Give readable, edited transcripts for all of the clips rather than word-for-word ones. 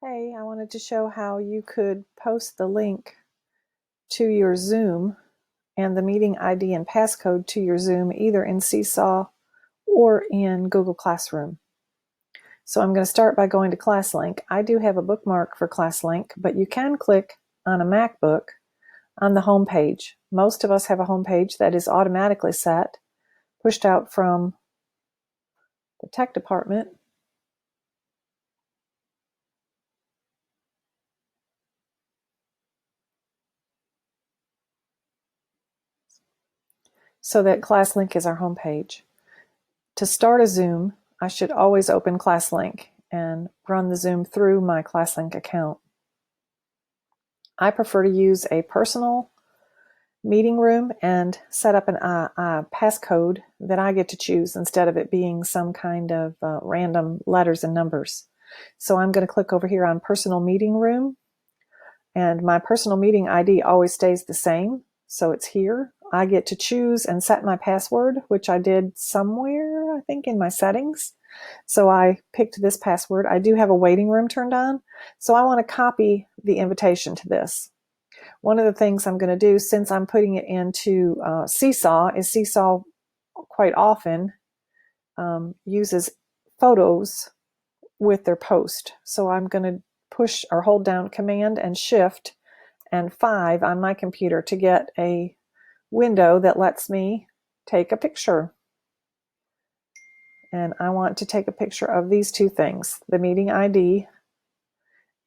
Hey, I wanted to show how you could post the link to your Zoom and the meeting ID and passcode to your Zoom either in Seesaw or in Google Classroom. So I'm going to start by going to ClassLink. I do have a bookmark for ClassLink, but you can click on a MacBook on the home page. Most of us have a home page that is automatically set, pushed out from the tech department. So that ClassLink is our home page. To start a Zoom, I should always open ClassLink and run the Zoom through my ClassLink account. I prefer to use a personal meeting room and set up a passcode that I get to choose instead of it being some kind of random letters and numbers. So I'm going to click over here on personal meeting room, and my personal meeting ID always stays the same. So it's here. I get to choose and set my password, which I did somewhere, I think in my settings. So I picked this password. I do have a waiting room turned on, so I want to copy the invitation to this. One of the things I'm going to do, since I'm putting it into Seesaw, is Seesaw quite often uses photos with their post. So I'm going to push or hold down Command and Shift and 5 on my computer to get a window that lets me take a picture. And I want to take a picture of these two things, the meeting ID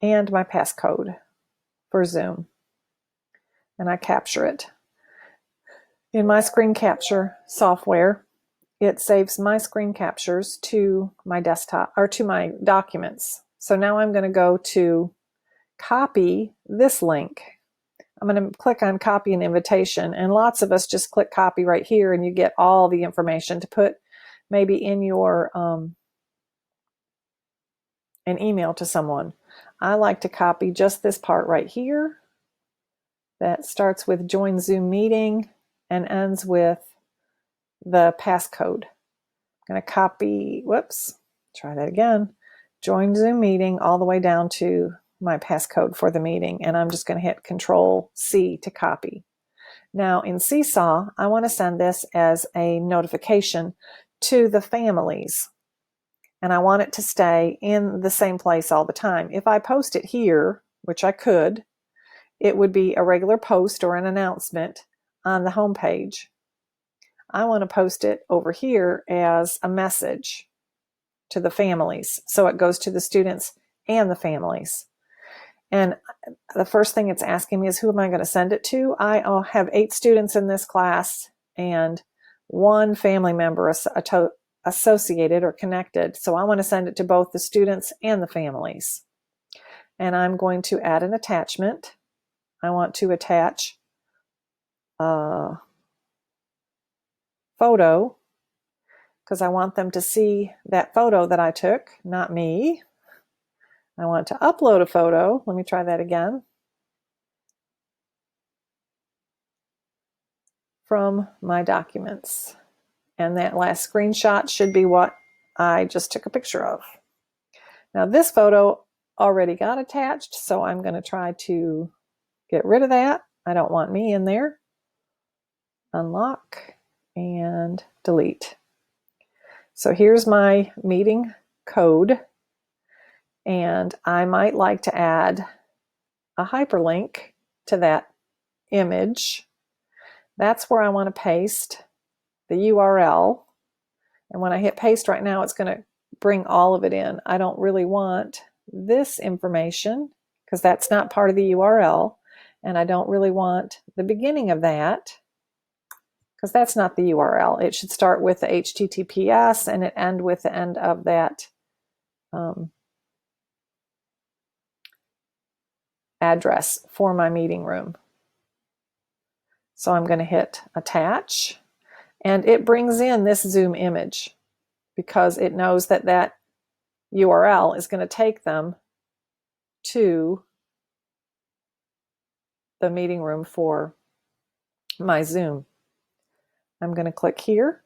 and my passcode for Zoom. And I capture it. In my screen capture software, it saves my screen captures to my desktop or to my documents. So now I'm going to go to copy this link. I'm going to click on copy an invitation, and lots of us just click copy right here and you get all the information to put maybe in your an email to someone. I like to copy just this part right here that starts with join Zoom meeting and ends with the passcode. I'm going to copy, try that again, join Zoom meeting all the way down to my passcode for the meeting, and I'm just going to hit Control C to copy. Now in Seesaw, I want to send this as a notification to the families, and I want it to stay in the same place all the time. If I post it here, which I could, it would be a regular post or an announcement on the home page. I want to post it over here as a message to the families, so it goes to the students and the families. And the first thing it's asking me is, who am I going to send it to? I have 8 students in this class and 1 family member associated or connected. So I want to send it to both the students and the families. And I'm going to add an attachment. I want to attach a photo because I want them to see that photo that I took, not me. I want to upload a photo. Let me try that again. From my documents. And that last screenshot should be what I just took a picture of. Now this photo already got attached, so I'm going to try to get rid of that. I don't want me in there. Unlock and delete. So here's my meeting code, and I might like to add a hyperlink to that image. That's where I want to paste the URL. And when I hit paste right now, it's going to bring all of it in. I don't really want this information because that's not part of the URL. And I don't really want the beginning of that because that's not the URL. It should start with the HTTPS and it end with the end of that address for my meeting room. So I'm going to hit attach, and it brings in this Zoom image because it knows that that URL is going to take them to the meeting room for my Zoom. I'm going to click here,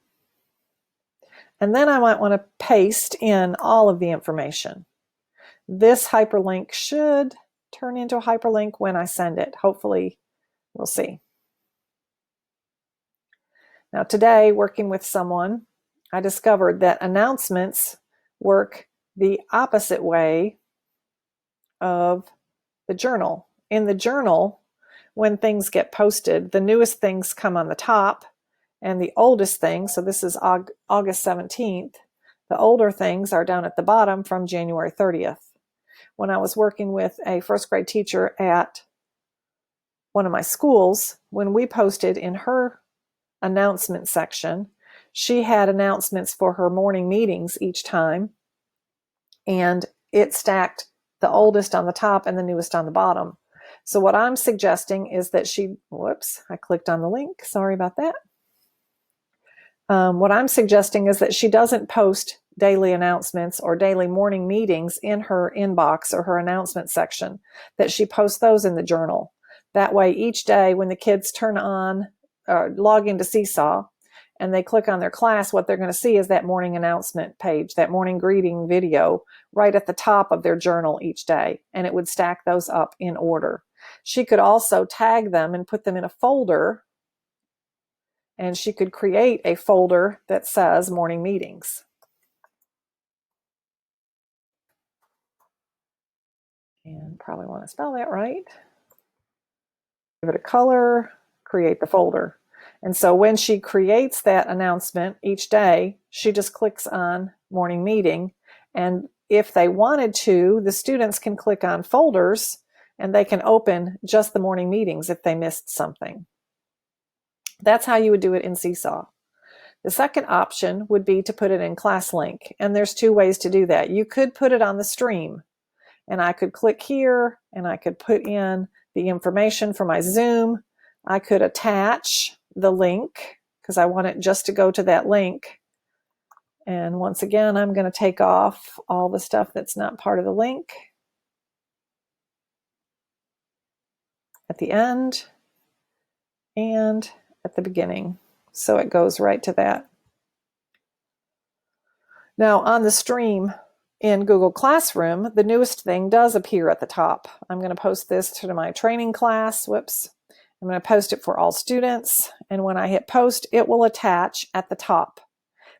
and then I might want to paste in all of the information. This hyperlink should turn into a hyperlink when I send it. Hopefully, we'll see. Now today, working with someone, I discovered that announcements work the opposite way of the journal. In the journal, when things get posted, the newest things come on the top and the oldest things, so this is August 17th, the older things are down at the bottom from January 30th. When I was working with a first grade teacher at one of my schools, when we posted in her announcement section, she had announcements for her morning meetings each time, and it stacked the oldest on the top and the newest on the bottom. So what I'm suggesting is that I clicked on the link, sorry about that. What I'm suggesting is that she doesn't post daily announcements or daily morning meetings in her inbox or her announcement section, that she posts those in the journal. That way, each day when the kids log into Seesaw and they click on their class, what they're going to see is that morning announcement page, that morning greeting video right at the top of their journal each day, and it would stack those up in order. She could also tag them and put them in a folder, and she could create a folder that says morning meetings. And probably want to spell that right. Give it a color, create the folder. And so when she creates that announcement each day, she just clicks on morning meeting. And if they wanted to, the students can click on folders and they can open just the morning meetings if they missed something. That's how you would do it in Seesaw. The second option would be to put it in ClassLink. And there's two ways to do that. You could put it on the stream, and I could click here and I could put in the information for my Zoom. I could attach the link because I want it just to go to that link. And once again, I'm going to take off all the stuff that's not part of the link at the end and at the beginning. So it goes right to that. Now on the stream in Google Classroom, the newest thing does appear at the top. I'm going to post this to my training class. Whoops. I'm going to post it for all students. And when I hit post, it will attach at the top,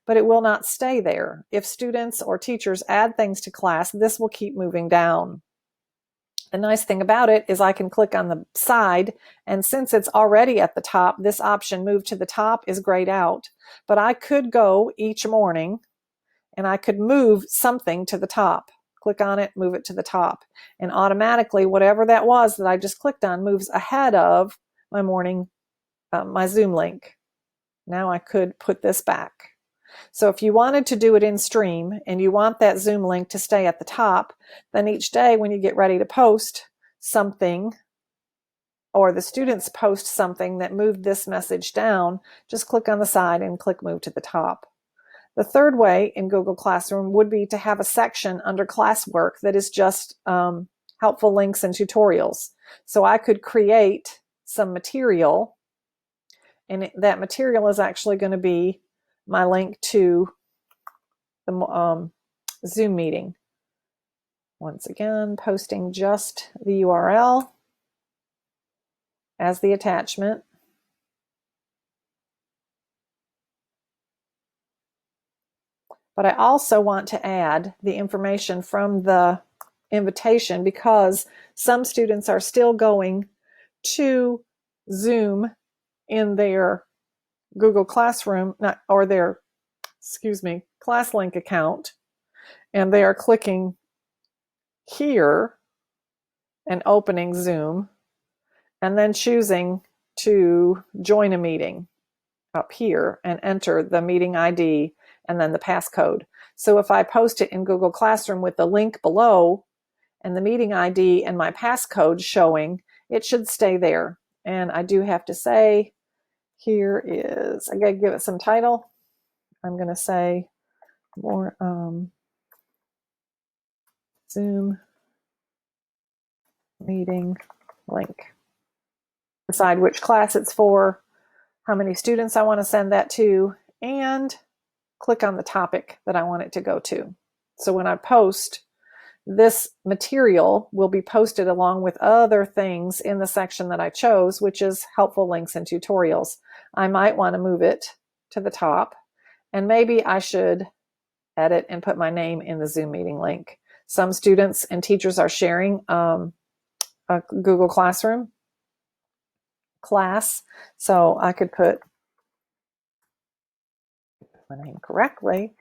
but it will not stay there. If students or teachers add things to class, this will keep moving down. The nice thing about it is I can click on the side, and since it's already at the top, this option move to the top is grayed out. But I could go each morning and I could move something to the top. Click on it, move it to the top. And automatically, whatever that was that I just clicked on moves ahead of my my Zoom link. Now I could put this back. So if you wanted to do it in stream and you want that Zoom link to stay at the top, then each day when you get ready to post something, or the students post something that moved this message down, just click on the side and click move to the top. The third way in Google Classroom would be to have a section under classwork that is just helpful links and tutorials. So I could create some material, and that material is actually going to be my link to the Zoom meeting. Once again, posting just the URL as the attachment. But I also want to add the information from the invitation, because some students are still going to Zoom in their Google Classroom or their ClassLink account, and they are clicking here and opening Zoom and then choosing to join a meeting up here and enter the meeting ID and then the passcode. So if I post it in Google Classroom with the link below and the meeting ID and my passcode showing, it should stay there. And I do have to say, here is, I gotta give it some title. I'm gonna say more Zoom meeting link. Decide which class it's for, how many students I want to send that to, and click on the topic that I want it to go to. So when I post This material will be posted along with other things in the section that I chose, which is helpful links and tutorials. I might want to move it to the top, and maybe I should edit and put my name in the Zoom meeting link. Some students and teachers are sharing a Google Classroom class, so I could put my name correctly.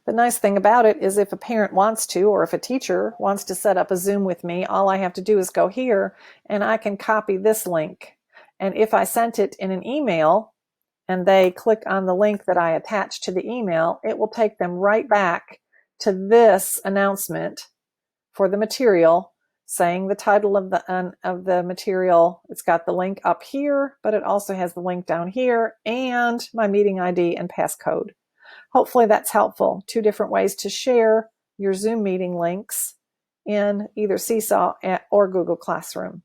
The nice thing about it is if a parent wants to, or if a teacher wants to set up a Zoom with me, all I have to do is go here and I can copy this link. And if I sent it in an email and they click on the link that I attached to the email, it will take them right back to this announcement for the material, saying the title of the material. It's got the link up here, but it also has the link down here and my meeting ID and passcode. Hopefully that's helpful. 2 different ways to share your Zoom meeting links in either Seesaw or Google Classroom.